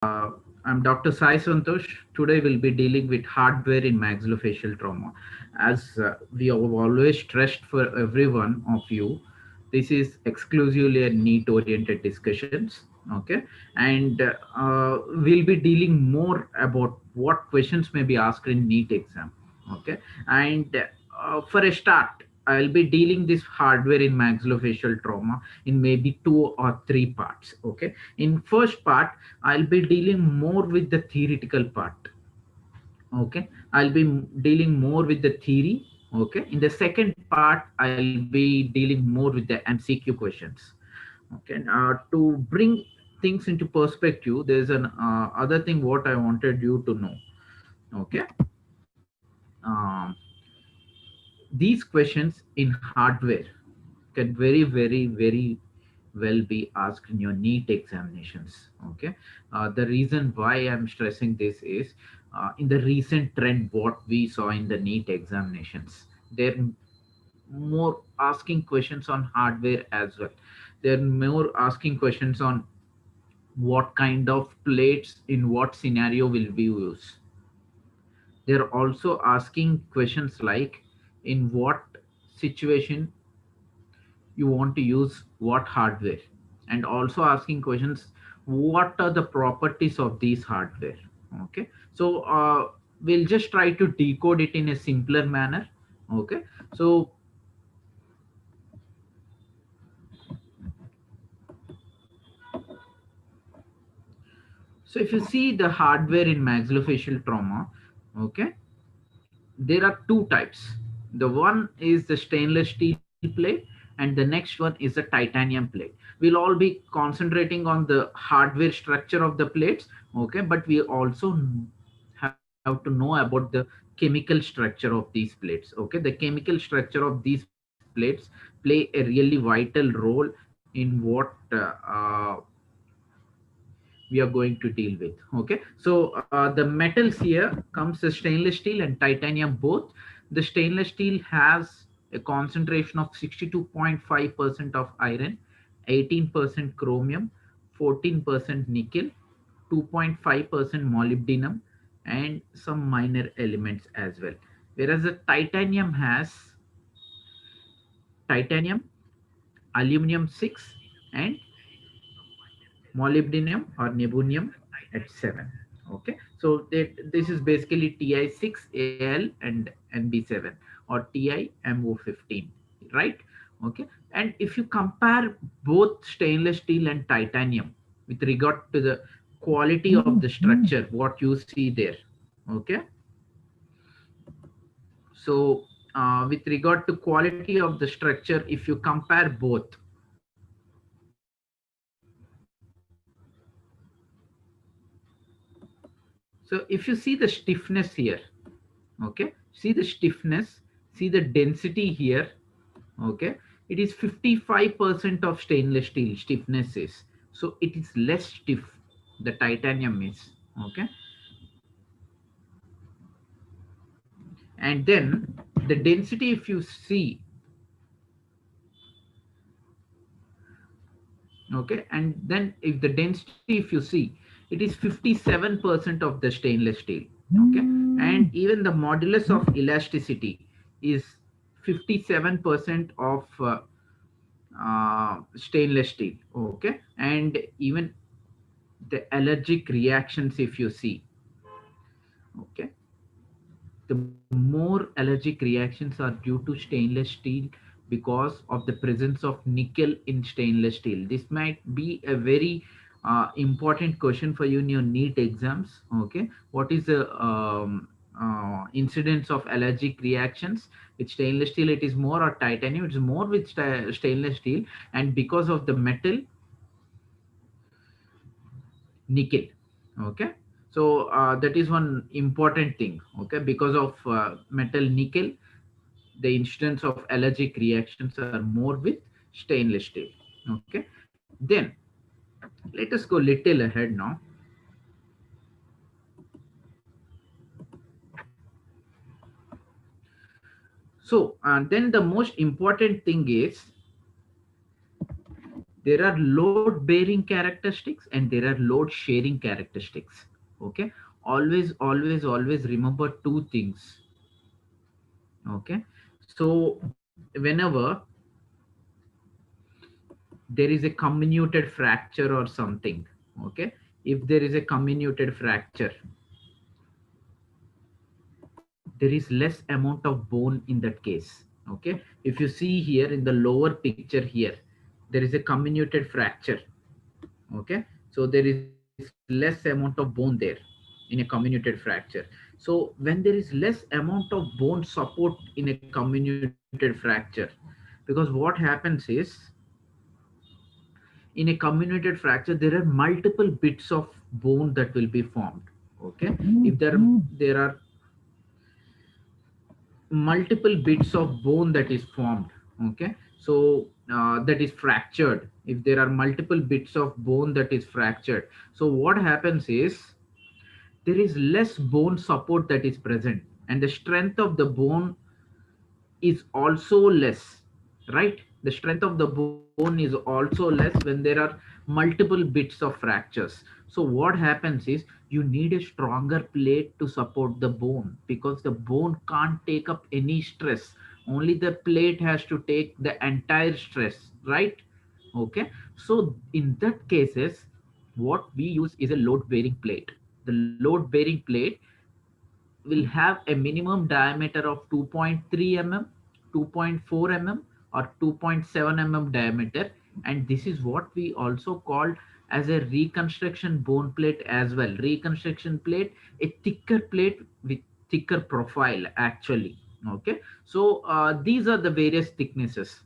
Uh, I'm Dr. Sai Santosh. Today we'll be dealing with hardware in maxillofacial trauma. As we have always stressed for every one of you, this is exclusively a NEET-oriented discussions. Okay, and we'll be dealing more about what questions may be asked in NEET exam. Okay, and for a start, I'll be dealing this hardware in maxillofacial trauma in maybe 2 or 3 parts. Okay, in first part I'll be dealing more with the theoretical part. Okay, I'll be dealing more with the theory. Okay, in the second part I'll be dealing more with the MCQ questions. Okay, to bring things into perspective, there's an other thing what I wanted you to know. Okay, um, these questions in hardware can very well be asked in your NEET examinations. Okay, the reason why I'm stressing this is in the recent trend what we saw in the NEET examinations, they're more asking questions on hardware as well. They're more asking questions on what kind of plates in what scenario will we use. They're also asking questions like in what situation you want to use what hardware, and also asking questions what are the properties of these hardware. Okay, so we'll just try to decode it in a simpler manner. Okay, so if you see the hardware in maxillofacial trauma, okay, there are two types. The one is the stainless steel plate, and the next one is the titanium plate. We'll all be concentrating on the hardware structure of the plates, okay, but we also have to know about the chemical structure of these plates. Okay, the chemical structure of these plates play a really vital role in what we are going to deal with. Okay, so the metals here comes the stainless steel and titanium both. The stainless steel has a concentration of 62.5% of iron, 18% chromium, 14% nickel, 2.5% molybdenum, and some minor elements as well. Whereas the titanium has titanium, aluminum 6, and molybdenum or nebunium at 7. Okay, so this is basically Ti6 Al and Nb7 or TiMO15, right? Okay, and if you compare both stainless steel and titanium with regard to the quality of the structure what you see there. Okay, so with regard to quality of the structure, if you compare both, so if you see the stiffness here, okay, see the stiffness, see the density here. Okay, it is 55% of stainless steel stiffness is, so it is less stiff, the titanium is. Okay, and then the density if you see, okay, and then if the density if you see, it is 57% of the stainless steel. Okay, and even the modulus of elasticity is 57% of stainless steel. Okay, and even the allergic reactions if you see, okay, the more allergic reactions are due to stainless steel because of the presence of nickel in stainless steel. This might be a very important question for you in your NEET exams. Okay, what is the incidence of allergic reactions with stainless steel? It is more, or titanium it's more with stainless steel, and because of the metal nickel. Okay, so that is one important thing. Okay, because of metal nickel, the incidence of allergic reactions are more with stainless steel. Okay, then let us go little ahead now. So then the most important thing is There are load bearing characteristics and there are load sharing characteristics. Okay, always remember two things. Okay, so whenever there is a comminuted fracture or something, okay, if there is a comminuted fracture, there is less amount of bone in that case. Okay, if you see here in the lower picture here, there is a comminuted fracture. Okay, so there is less amount of bone there in a comminuted fracture. So when there is less amount of bone support in a comminuted fracture, because what happens is, in a comminuted fracture there are multiple bits of bone that will be formed. Okay, if there are multiple bits of bone that is formed. Okay, so that is fractured. If there are multiple bits of bone that is fractured, so what happens is there is less bone support that is present, and the strength of the bone is also less, right? The strength of the bone is also less when there are multiple bits of fractures. So what happens is you need a stronger plate to support the bone, because the bone can't take up any stress. Only the plate has to take the entire stress, right? Okay, so in that cases, what we use is a load bearing plate. The load bearing plate will have a minimum diameter of 2.3 mm, 2.4 mm, or 2.7 mm diameter, and this is what we also call as a reconstruction bone plate as well. Reconstruction plate, a thicker plate with thicker profile actually. Okay, so these are the various thicknesses: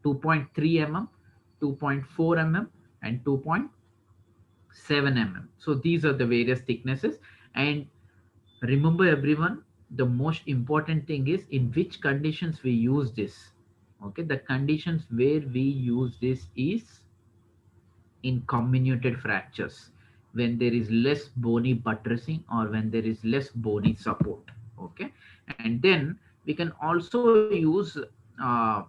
2.3 mm, 2.4 mm, and 2.7 mm. So these are the various thicknesses. And remember everyone, the most important thing is in which conditions we use this. Okay, the conditions where we use this is in comminuted fractures, when there is less bony buttressing or when there is less bony support. Okay, and then we can also use uh,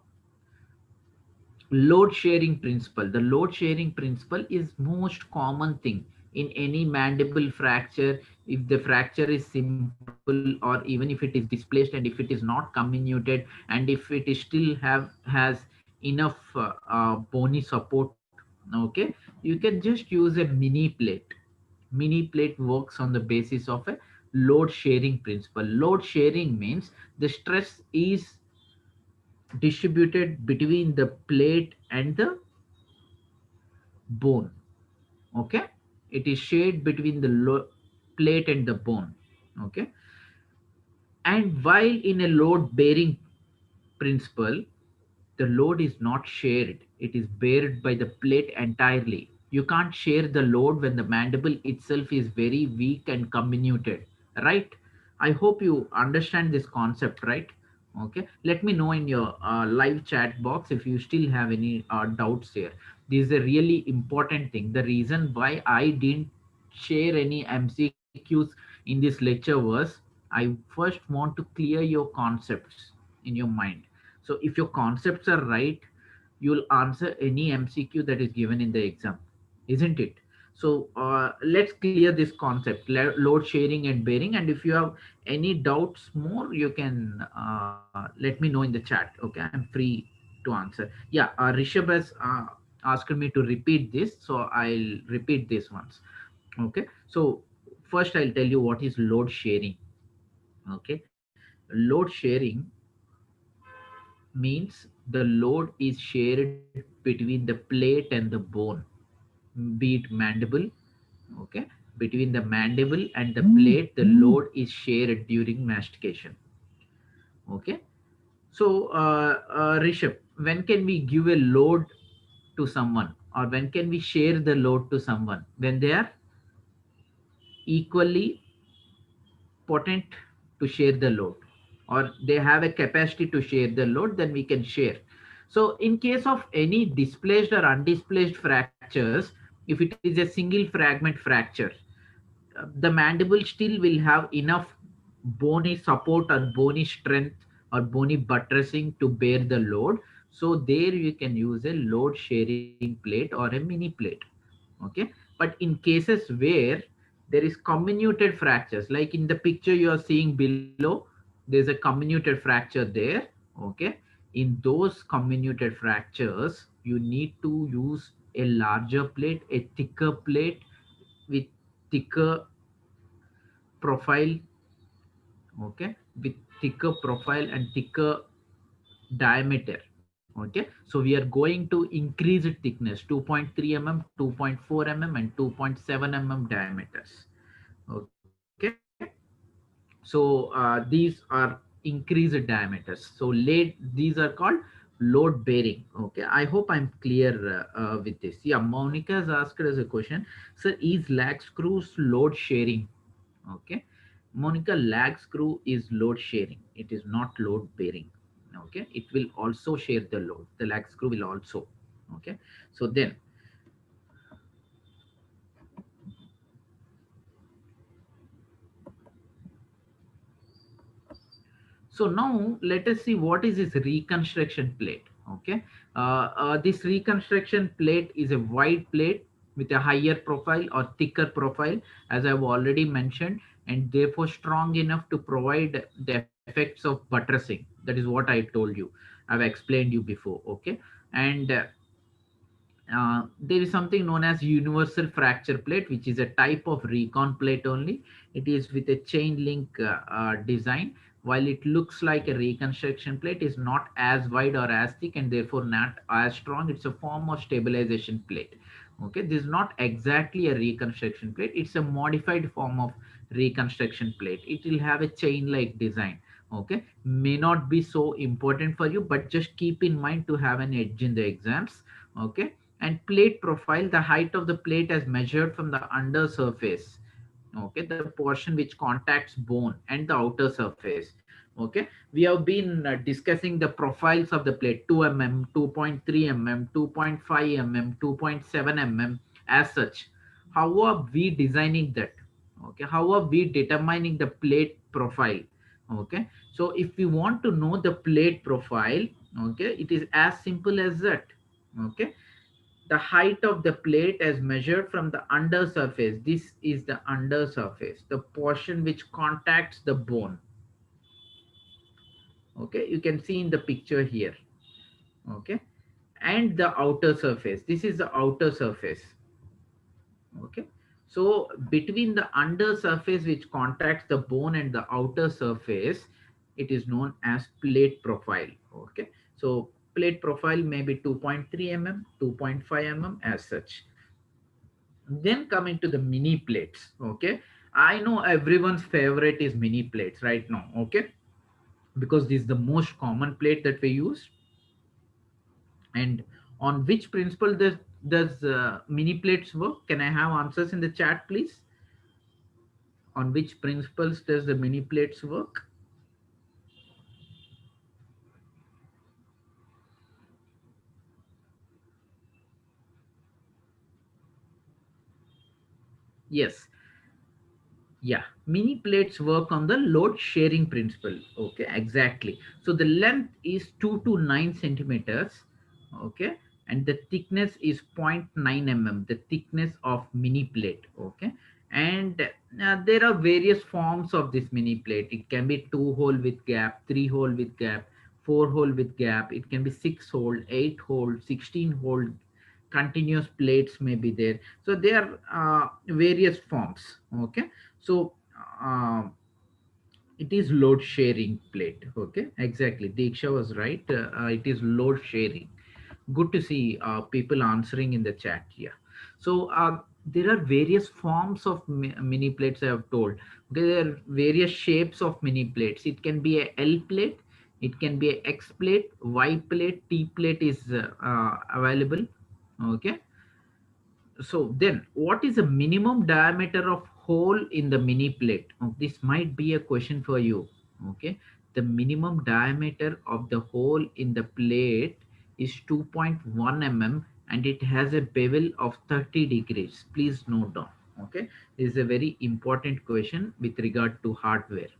load sharing principle. The load sharing principle is most common thing in any mandible fracture. If the fracture is simple, or even if it is displaced, and if it is not comminuted, and if it is still has enough bony support, okay, you can just use a mini plate. Mini plate works on the basis of a load sharing principle. Load sharing means the stress is distributed between the plate and the bone. Okay, it is shared between the plate and the bone. Okay, and while in a load bearing principle, the load is not shared, it is bared by the plate entirely. You can't share the load when the mandible itself is very weak and comminuted, right? I hope you understand this concept, right? Okay, let me know in your live chat box if you still have any doubts here. This is a really important thing. The reason why I didn't share any MCQs in this lecture was I first want to clear your concepts in your mind. So if your concepts are right, you'll answer any MCQ that is given in the exam, isn't it? So let's clear this concept, load sharing and bearing. And if you have any doubts more, you can let me know in the chat. Okay, I'm free to answer. Yeah, Rishabh has asked me to repeat this, so I'll repeat this once. Okay, so first I'll tell you what is load sharing. Okay, load sharing means the load is shared between the plate and the bone, be it mandible. Okay, between the mandible and the plate, the load is shared during mastication. Okay, so Rishabh, when can we give a load to someone, or when can we share the load to someone? When they are equally potent to share the load, or they have a capacity to share the load, then we can share. So in case of any displaced or undisplaced fractures, if it is a single fragment fracture, the mandible still will have enough bony support or bony strength or bony buttressing to bear the load. So there you can use a load sharing plate or a mini plate. Okay, but in cases where there is comminuted fractures, like in the picture you are seeing below, there's a comminuted fracture there. Okay, in those comminuted fractures you need to use a larger plate, a thicker plate with thicker profile. Okay, with thicker profile and thicker diameter. Okay, so we are going to increase its thickness, 2.3 mm, 2.4 mm and 2.7 mm diameters. Okay, so these are increased diameters. So these are called load bearing. Okay, I hope I'm clear with this. Yeah, Monica has asked us a question. Sir, is lag screws load sharing? Okay, Monica, lag screw is load sharing, it is not load bearing. Okay, it will also share the load, the lag screw will also. Okay, so then, so now let us see what is this reconstruction plate. Okay, this reconstruction plate is a wide plate with a higher profile or thicker profile, as I've already mentioned, and therefore strong enough to provide the effects of buttressing. That is what I told you. I've explained you before. Okay, and there is something known as universal fracture plate, which is a type of recon plate only. It is with a chain link design. While it looks like a reconstruction plate, is not as wide or as thick and therefore not as strong. It's a form of stabilization plate. Okay, this is not exactly a reconstruction plate. It's a modified form of reconstruction plate. It will have a chain like design. Okay, may not be so important for you, but just keep in mind to have an edge in the exams. Okay, and plate profile, the height of the plate as measured from the under surface. Okay, the portion which contacts bone and the outer surface. Okay, we have been discussing the profiles of the plate, 2 mm, 2.3 mm, 2.5 mm, 2.7 mm, as such. How are we designing that? Okay, how are we determining the plate profile? Okay, so if we want to know the plate profile, okay, it is as simple as that. Okay, the height of the plate as measured from the under surface. This is the under surface, the portion which contacts the bone. Okay, you can see in the picture here. Okay, and the outer surface, this is the outer surface. Okay, so between the under surface which contacts the bone and the outer surface, it is known as plate profile. Okay, so plate profile may be 2.3 mm, 2.5 mm as such. Then coming to the mini plates. Okay, I know everyone's favorite is mini plates right now. Okay, because this is the most common plate that we use. And on which principle does mini plates work? Can I have answers in the chat, please? On which principles does the mini plates work? Yes. Yeah, mini plates work on the load sharing principle. Okay, exactly. So the length is 2 to 9 centimeters. Okay, and the thickness is zero point 0.9 mm, the thickness of mini plate. Okay, and there are various forms of this mini plate. It can be 2 hole with gap, 3 hole with gap, 4 hole with gap. It can be 6 hole, 8 hole, 16 hole. Continuous plates may be there. So there are various forms. Okay, so uh, it is load sharing plate. Okay, exactly, Diksha was right. It is load sharing. Good to see people answering in the chat here. So there are various forms of mini plates, I have told. Okay, there are various shapes of mini plates. It can be a L plate, it can be a X plate, Y plate, T plate is available. Okay, so then what is the minimum diameter of hole in the mini plate? Oh, this might be a question for you. Okay, the minimum diameter of the hole in the plate is 2.1 mm and it has a bevel of 30 degrees. Please note down. Okay, this is a very important question with regard to hardware.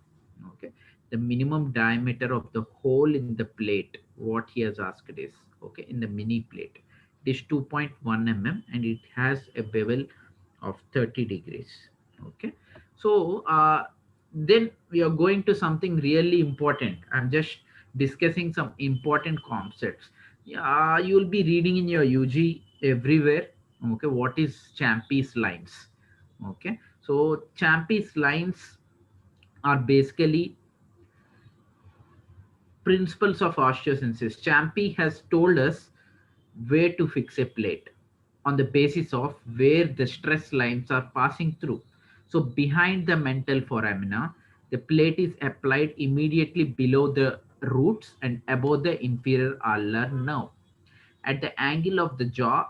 Okay, the minimum diameter of the hole in the plate, what he has asked is. okay, in the mini plate. It is 2.1 mm and it has a bevel of 30 degrees. Okay, so then we are going to something really important. I'm just discussing some important concepts. Yeah, you will be reading in your UG everywhere. Okay, what is Champy's lines? Okay, so Champy's lines are basically principles of osteosynthesis. Champy has told us where to fix a plate on the basis of where the stress lines are passing through. So behind the mental foramina, the plate is applied immediately below the roots and above the inferior ulnar nerve. At the angle of the jaw,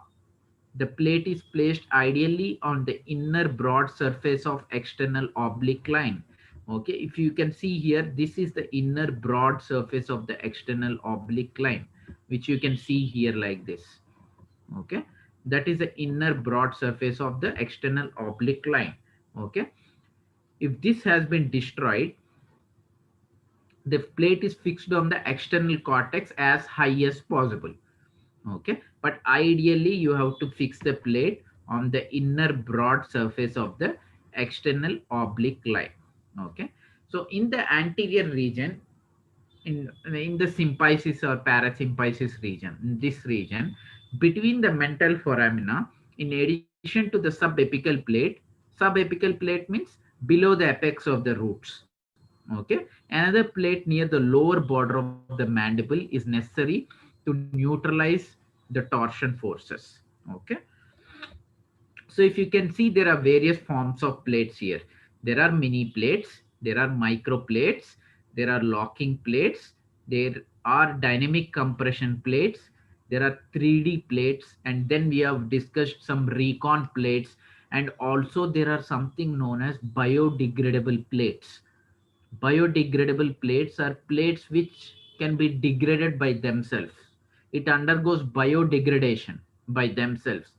the plate is placed ideally on the inner broad surface of external oblique line. Okay, if you can see here, this is the inner broad surface of the external oblique line, which you can see here like this. Okay, that is the inner broad surface of the external oblique line. Okay, if this has been destroyed, the plate is fixed on the external cortex as high as possible. Okay, but ideally you have to fix the plate on the inner broad surface of the external oblique line. Okay, so in the anterior region, in the symphysis or parasymphysis region, in this region between the mental foramina, in addition to the subapical plate, subapical plate means below the apex of the roots. Okay, another plate near the lower border of the mandible is necessary to neutralize the torsion forces. Okay, so if you can see, there are various forms of plates here. There are mini plates, there are micro plates, there are locking plates, there are dynamic compression plates, there are 3D plates, and then we have discussed some recon plates, and also there are something known as biodegradable plates. Biodegradable plates are plates which can be degraded by themselves. It undergoes biodegradation by themselves.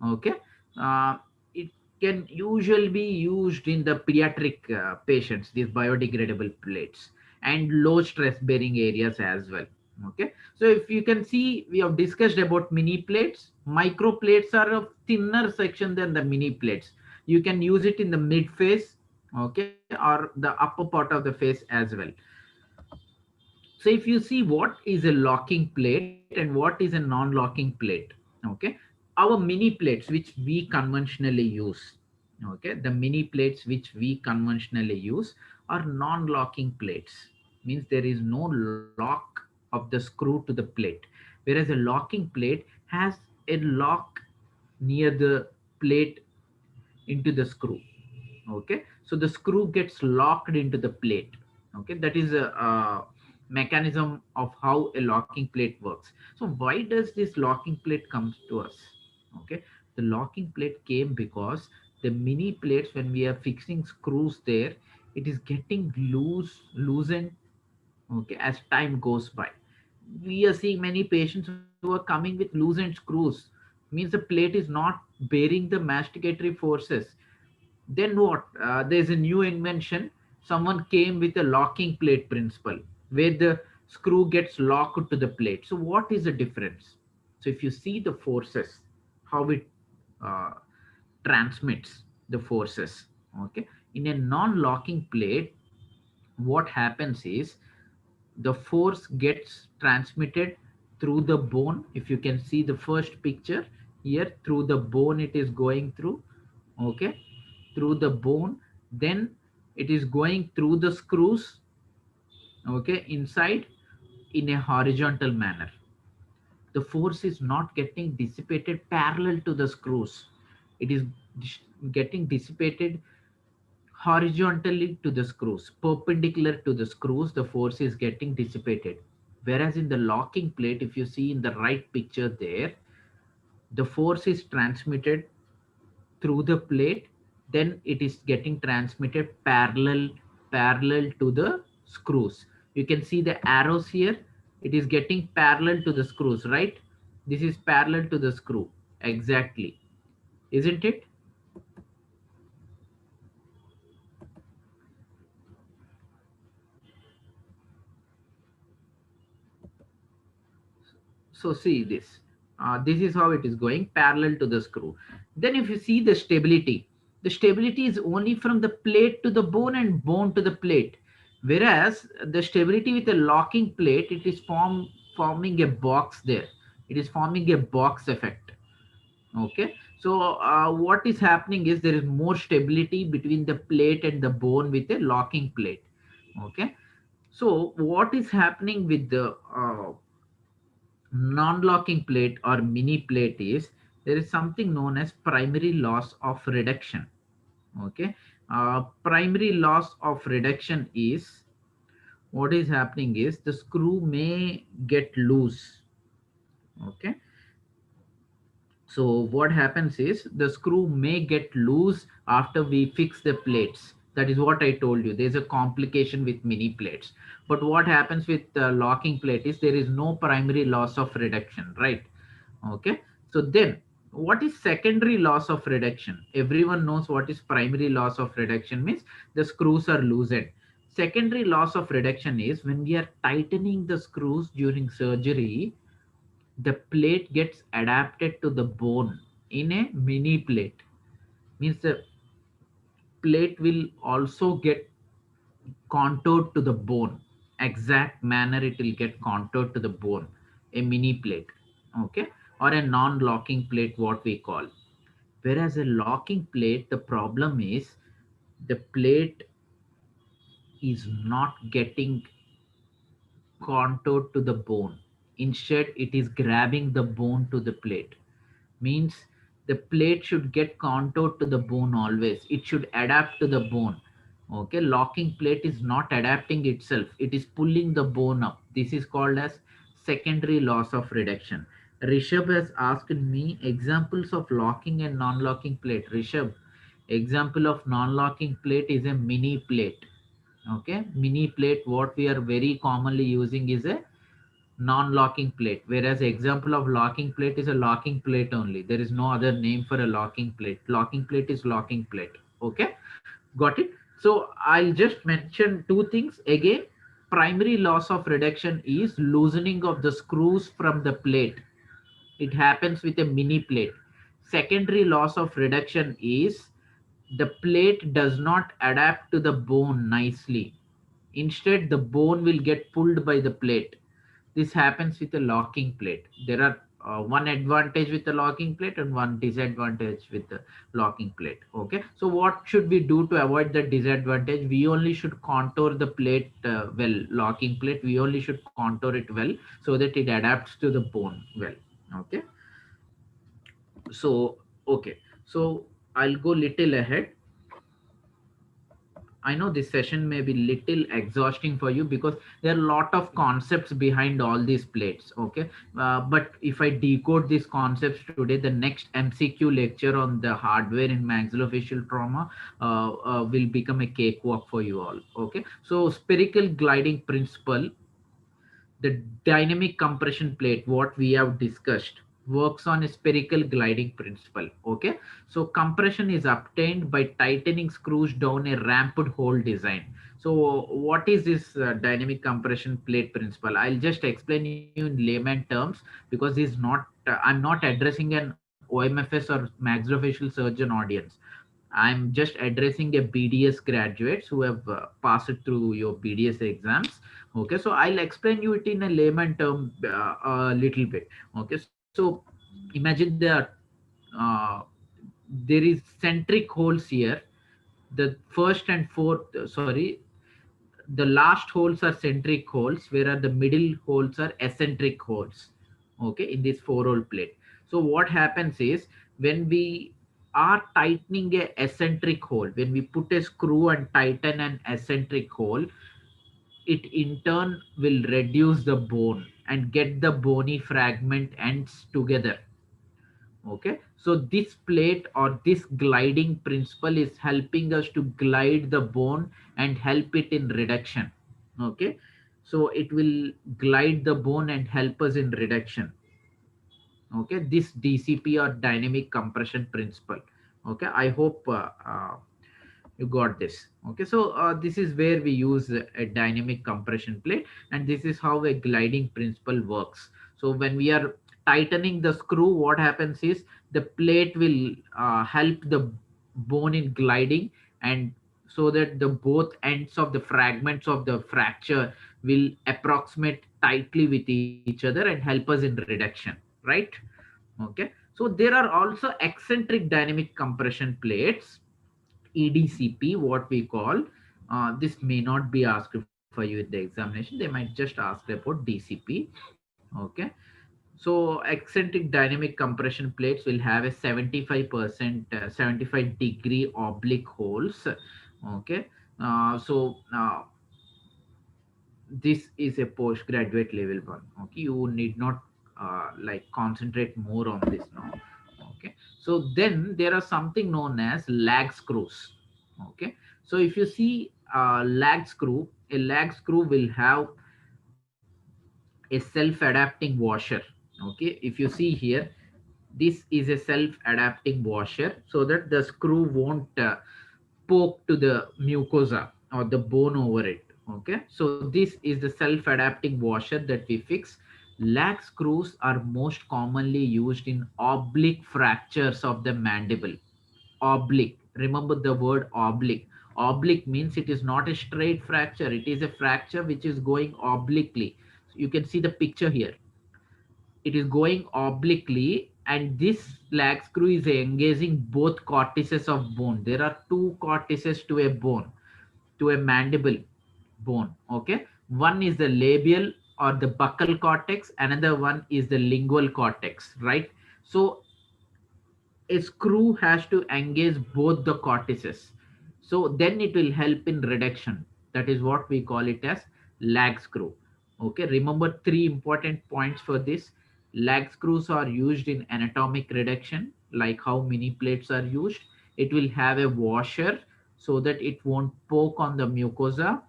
Okay, uh, it can usually be used in the pediatric patients. These biodegradable plates and low stress bearing areas as well. Okay, so if you can see, we have discussed about mini plates. Micro plates are a thinner section than the mini plates. You can use it in the mid face, okay, or the upper part of the face as well. So if you see what is a locking plate and what is a non-locking plate, okay, our mini plates which we conventionally use, okay, the mini plates which we conventionally use are non-locking plates, means there is no lock of the screw to the plate, whereas a locking plate has a lock near the plate into the screw. Okay, so the screw gets locked into the plate. Okay, that is a mechanism of how a locking plate works. So why does this locking plate comes to us? Okay, the locking plate came because the mini plates, when we are fixing screws there, it is getting loosened, okay, as time goes by. We are seeing many patients who are coming with loosened screws, means the plate is not bearing the masticatory forces. Then what? There's a new invention. Someone came with a locking plate principle where the screw gets locked to the plate. So what is the difference? So if you see the forces, how it uh, transmits the forces, okay, in a non-locking plate, what happens is the force gets transmitted through the bone. If you can see the first picture here, through the bone it is going through, okay, through the bone, then it is going through the screws, okay, inside, in a horizontal manner. The force is not getting dissipated parallel to the screws, it is getting dissipated horizontally to the screws, perpendicular to the screws, the force is getting dissipated. Whereas in the locking plate, if you see in the right picture there, the force is transmitted through the plate, then it is getting transmitted parallel to the screws. You can see the arrows here, it is getting parallel to the screws, right? This is parallel to the screw, exactly, isn't it? So see this. This is how it is going parallel to the screw. Then if you see the stability is only from the plate to the bone and bone to the plate. Whereas the stability with a locking plate, it is forming a box there. It is forming a box effect. Okay. So what is happening is there is more stability between the plate and the bone with a locking plate. Okay. So what is happening with the non-locking plate or mini plate is there is something known as primary loss of reduction. Okay. Primary loss of reduction is what is happening is the screw may get loose. Okay. So what happens is the screw may get loose after we fix the plates. That is what I told you. There's a complication with mini plates. But what happens with the locking plate is there is no primary loss of reduction, right? Okay. So then what is secondary loss of reduction? Everyone knows what is primary loss of reduction means the screws are loosened. Secondary loss of reduction is when we are tightening the screws during surgery, the plate gets adapted to the bone in a mini plate. Means the plate will also get contoured to the bone. Exact manner it will get contoured to the bone. A mini plate. Okay. Or a non-locking plate, what we call. Whereas a locking plate, the problem is the plate is not getting contoured to the bone. Instead, it is grabbing the bone to the plate. Means the plate should get contoured to the bone always. It should adapt to the bone. Okay, locking plate is not adapting itself. It is pulling the bone up. This is called as secondary loss of reduction. Rishabh has asked me examples of locking and non-locking plate. Rishabh, example of non-locking plate is a mini plate. Okay, mini plate, what we are very commonly using is a non-locking plate, whereas example of locking plate is a locking plate only. There is no other name for a locking plate. Locking plate is locking plate. Okay, got it. So I'll just mention two things again. Primary loss of reduction is loosening of the screws from the plate. It happens with a mini plate. Secondary loss of reduction is the plate does not adapt to the bone nicely. Instead, the bone will get pulled by the plate. This happens with a locking plate. There are one advantage with the locking plate and one disadvantage with the locking plate. Okay. So what should we do to avoid the disadvantage? We only should contour the plate well, locking plate. We only should contour it well so that it adapts to the bone well. Okay. So, okay. So I'll go little ahead. I know this session may be little exhausting for you because there are a lot of concepts behind all these plates. Okay, but if I decode these concepts today, the next MCQ lecture on the hardware in maxillofacial trauma will become a cakewalk for you all. Okay, so spherical gliding principle, the dynamic compression plate, what we have discussed, works on a spherical gliding principle. Okay, so compression is obtained by tightening screws down a ramped hole design. So what is this dynamic compression plate principle? I'll just explain you in layman terms because this is not I'm not addressing an OMFS or maxillofacial surgeon audience. I'm just addressing a BDS graduates who have passed through your BDS exams. Okay, so I'll explain you it in a layman term a little bit. Okay, so imagine uh, there is centric holes here. The first and fourth, sorry, the last holes are centric holes, whereas the middle holes are eccentric holes. Okay, in this four hole plate. So what happens is when we are tightening a eccentric hole, when we put a screw and tighten an eccentric hole, it in turn will reduce the bone and get the bony fragment ends together. Okay, so this plate or this gliding principle is helping us to glide the bone and help it in reduction. Okay, so it will glide the bone and help us in reduction. Okay, this DCP or dynamic compression principle. Okay, I hope you got this. Okay, so this is where we use a dynamic compression plate, and this is how a gliding principle works. So when we are tightening the screw, what happens is the plate will help the bone in gliding, and so that the both ends of the fragments of the fracture will approximate tightly with each other and help us in reduction, right? Okay, so there are also eccentric dynamic compression plates, EDCP, what we call. This may not be asked for you in the examination. They might just ask about DCP. Okay, so eccentric dynamic compression plates will have a 75%, 75-degree oblique holes. Okay, so this is a postgraduate level one. Okay, you need not like concentrate more on this now. Okay, so then there are something known as lag screws. Okay, so if you see lag screw, a lag screw will have a self-adapting washer. Okay, if you see here, this is a self-adapting washer so that the screw won't poke to the mucosa or the bone over it. Okay, so this is the self-adapting washer that we fix. Lag screws are most commonly used in oblique fractures of the mandible. Oblique, remember the word oblique. Oblique means it is not a straight fracture, it is a fracture which is going obliquely. You can see the picture here, it is going obliquely, and this lag screw is engaging both cortices of bone. There are two cortices to a bone, to a mandible bone. Okay, one is the labial or the buccal cortex, another one is the lingual cortex, right? So a screw has to engage both the cortices, so then it will help in reduction. That is what we call it as lag screw. Okay, remember three important points for this. Lag screws are used in anatomic reduction, like how mini plates are used. It will have a washer so that it won't poke on the mucosa.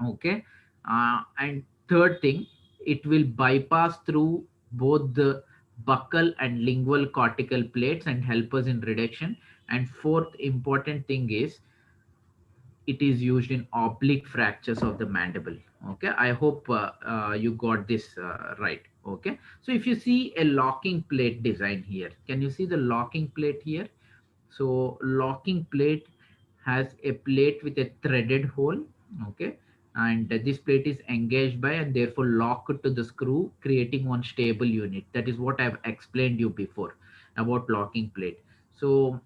Okay, and third thing, it will bypass through both the buccal and lingual cortical plates and help us in reduction. And fourth important thing is it is used in oblique fractures of the mandible. Okay, I hope you got this right. Okay, so if you see a locking plate design here, can you see the locking plate here? So locking plate has a plate with a threaded hole. Okay, and this plate is engaged by and therefore locked to the screw, creating one stable unit. That is what I've explained you before about locking plate. So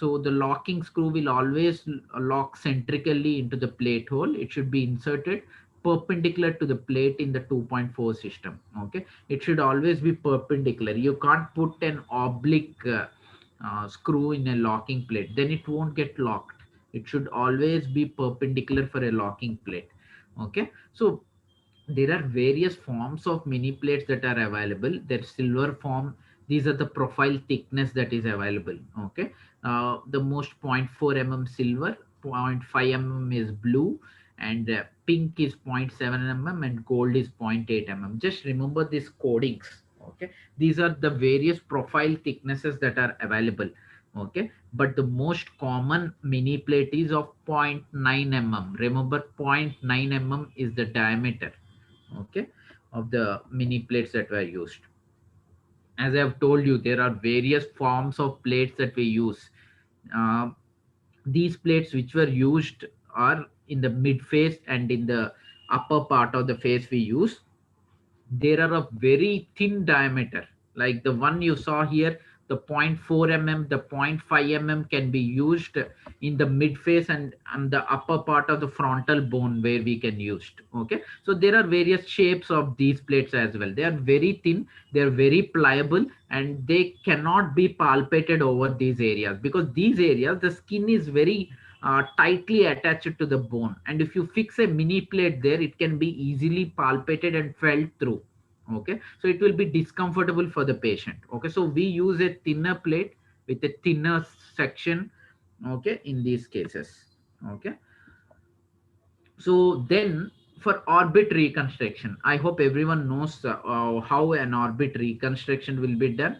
the locking screw will always lock centrically into the plate hole. It should be inserted perpendicular to the plate in the 2.4 system. Okay, it should always be perpendicular. You can't put an oblique screw in a locking plate, then it won't get locked. It should always be perpendicular for a locking plate. Okay, so there are various forms of mini plates that are available. There's silver form. These are the profile thickness that is available. Okay, the most 0.4 mm silver, 0.5 mm is blue, and pink is 0.7 mm, and gold is 0.8 mm. Just remember these codings. Okay, these are the various profile thicknesses that are available. Okay, but the most common mini plate is of 0.9 mm. Remember, 0.9 mm is the diameter, okay, of the mini plates that were used. As I have told you, there are various forms of plates that we use. uh, these plates which were used are in the mid face and in the upper part of the face we use. There are of very thin diameter, like the one you saw here, the 0.4 mm, the 0.5 mm can be used in the mid face and the upper part of the frontal bone where we can use. Okay, so there are various shapes of these plates as well. They are very thin, they are very pliable, and they cannot be palpated over these areas, because these areas the skin is very tightly attached to the bone, and if you fix a mini plate there, it can be easily palpated and felt through. Okay, so it will be discomfortable for the patient. Okay, so we use a thinner plate with a thinner section. Okay, in these cases. Okay, so then for orbit reconstruction, I hope everyone knows how an orbit reconstruction will be done.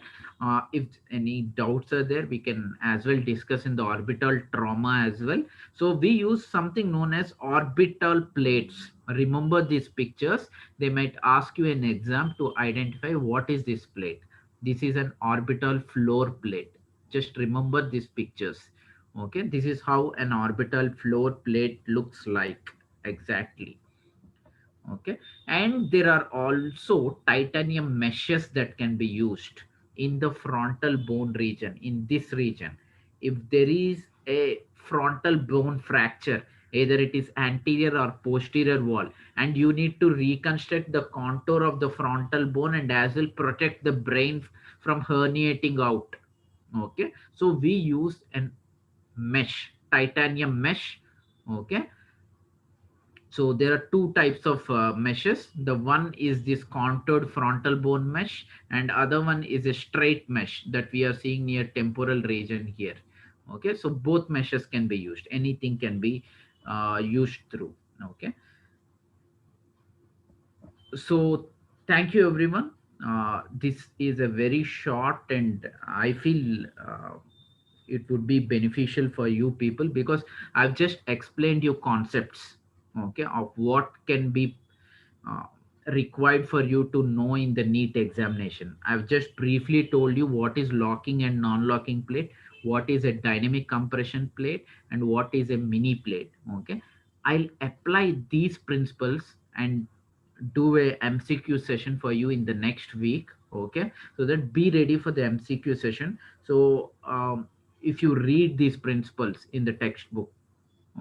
If any doubts are there, we can as well discuss in the orbital trauma as well. So we use something known as orbital plates. remember these pictures. They might ask you in exam to identify what is this plate. This is an orbital floor plate. Just remember these pictures. Okay, this is how an orbital floor plate looks like exactly. Okay, and there are also titanium meshes that can be used in the frontal bone region, in this region. If there is a frontal bone fracture, either it is anterior or posterior wall, and you need to reconstruct the contour of the frontal bone and as well protect the brain from herniating out. Okay, so we use an mesh, titanium mesh. Okay, so there are two types of meshes. The one is this contoured frontal bone mesh, and other one is a straight mesh that we are seeing near temporal region here. Okay, so both meshes can be used. Anything can be used through. Okay, so thank you everyone. This is a very short, and I feel it would be beneficial for you people because I've just explained you concepts, okay, of what can be uh, required for you to know in the NEET examination. I've just briefly told you what is locking and non-locking plate, what is a dynamic compression plate, and what is a mini plate. Okay, I'll apply these principles and do a MCQ session for you in the next week. Okay, so that be ready for the MCQ session. So if you read these principles in the textbook,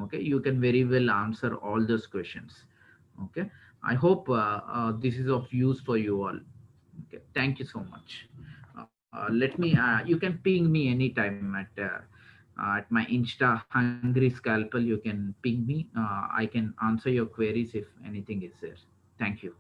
okay, you can very well answer all those questions. Okay, I hope this is of use for you all. Okay, thank you so much. Let me you can ping me anytime at my Insta Hungry Scalpel. You can ping me. I can answer your queries if anything is there. Thank you.